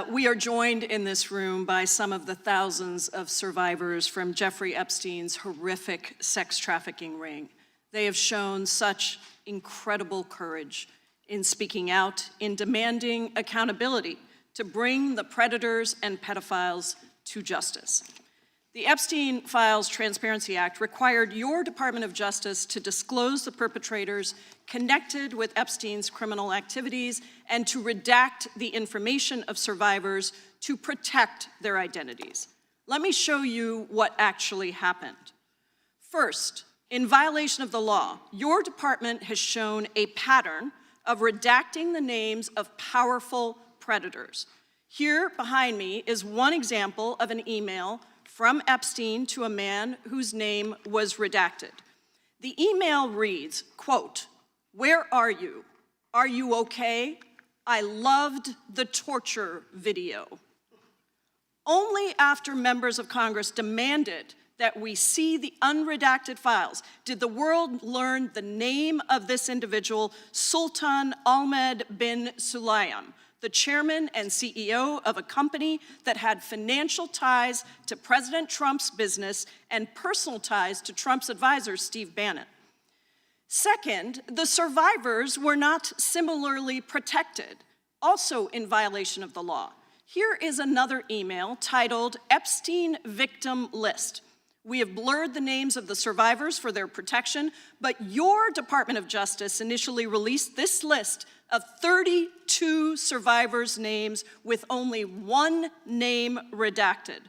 We are joined in this room by some of the thousands of survivors from Jeffrey Epstein's horrific sex trafficking ring. They have shown such incredible courage in speaking out, in demanding accountability to bring the predators and pedophiles to justice. The Epstein Files Transparency Act required your Department of Justice to disclose the perpetrators connected with Epstein's criminal activities and to redact the information of survivors to protect their identities. Let me show you what actually happened. First, in violation of the law, your department has shown a pattern of redacting the names of powerful predators. Here behind me is one example of an email from Epstein to a man whose name was redacted. The email reads, quote, "Where are you? Are you okay? I loved the torture video." Only after members of Congress demanded that we see the unredacted files did the world learn the name of this individual, Sultan Ahmed bin Sulayem, the chairman and CEO of a company that had financial ties to President Trump's business and personal ties to Trump's advisor, Steve Bannon. Second, the survivors were not similarly protected, also in violation of the law. Here is another email titled Epstein Victim List. We have blurred the names of the survivors for their protection, but your Department of Justice initially released this list of 32 survivors' names with only one name redacted,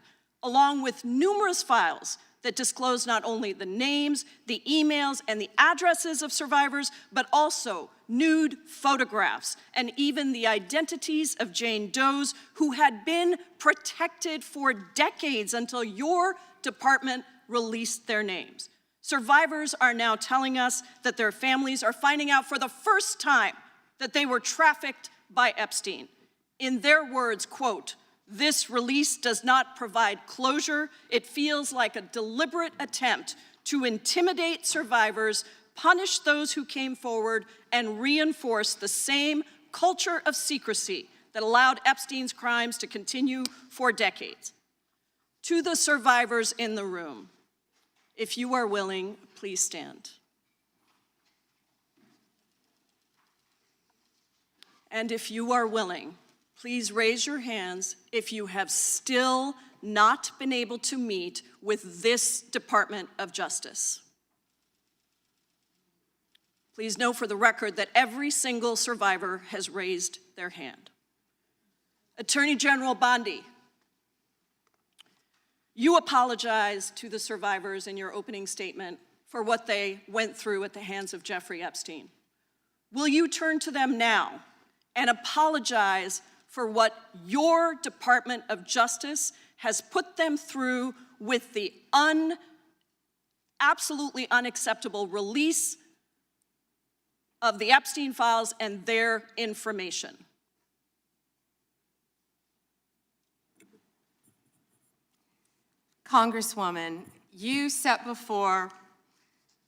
along with numerous files that disclose not only the names, the emails, and the addresses of survivors, but also nude photographs and even the identities of Jane Does who had been protected for decades until your department released their names. Survivors are now telling us that their families are finding out for the first time that they were trafficked by Epstein. In their words, quote, "This release does not provide closure. It feels like a deliberate attempt to intimidate survivors, punish those who came forward, and reinforce the same culture of secrecy that allowed Epstein's crimes to continue for decades." To the survivors in the room, if you are willing, please stand. And if you are willing, please raise your hands if you have still not been able to meet with this Department of Justice. Please know for the record that every single survivor has raised their hand. Attorney General Bondi, you apologized to the survivors in your opening statement for what they went through at the hands of Jeffrey Epstein. Will you turn to them now and apologize for what your Department of Justice has put them through with the absolutely unacceptable release of the Epstein files and their information? Congresswoman, you sat before,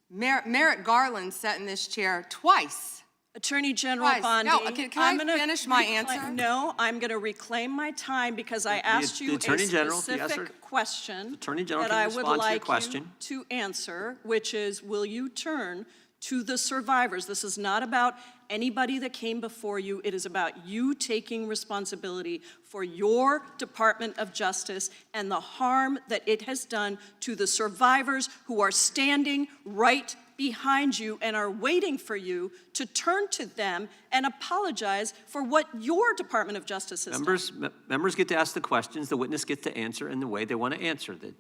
Merrick Garland sat in this chair twice. Attorney General Bondi, No, can I finish my answer? No, I'm going to reclaim my time because I asked you a specific question that I would like you to answer, which is, will you turn to the survivors? This is not about anybody that came before you. It is about you taking responsibility for your Department of Justice and the harm that it has done to the survivors who are standing right behind you and are waiting for you to turn to them and apologize for what your Department of Justice has done. Members get to ask the questions, the witness gets to answer in the way they want to answer. The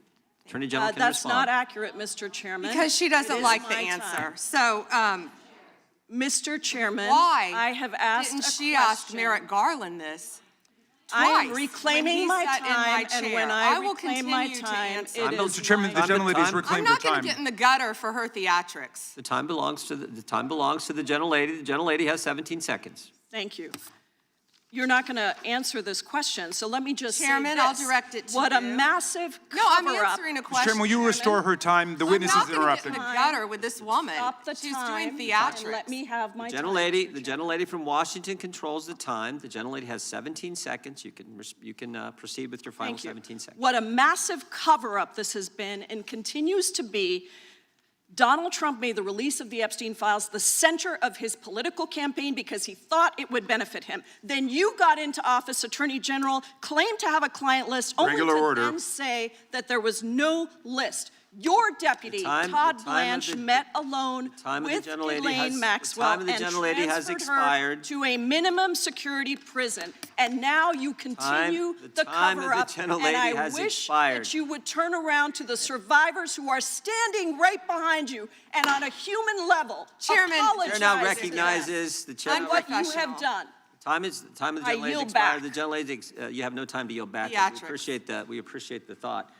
Attorney General can That's respond. not accurate, Mr. Chairman. Because she doesn't like the answer. So, Mr. Chairman, why I have asked didn't a she question. ask Merrick Garland this? I am reclaiming my time, and when I will reclaim continue my to time, answer. it is Mr. Chairman, the gentlelady's reclaimed her I'm not going time. to get in the gutter for her theatrics. The time belongs to the gentlelady. The gentlelady has 17 seconds. Thank you. you're not going to answer this question, so let me just say Chairman, this. I'll direct it to What a you. massive No, I'm cover-up. answering a Mr. question. Chairman, will you restore her time? The witness is I'm not gonna get in interrupting. the gutter with this woman. Stop the She's time doing and theatrics. let me have my time. The gentlelady from Washington controls the time. The gentlelady has 17 seconds. You can proceed with your final Thank you. 17 seconds. What a massive cover-up this has been and continues to be. Donald Trump made the release of the Epstein files the center of his political campaign because he thought it would benefit him. Then you got into office, Attorney General, claimed to have a client list, only Regular to order. then say that there was no list. Your deputy, Todd Blanche, met alone with Elaine Maxwell and transferred her to a minimum security prison. And now you continue the cover-up. And I wish that you would turn around to the survivors who are standing right behind you and on a human level Chairman, apologize The chair now to them recognizes, the chair and now what you Unprofessional. have done. Time of the I gentlelady yield expired. back. The gentlelady, you have no time to yield back. Theatrics. We appreciate the thought.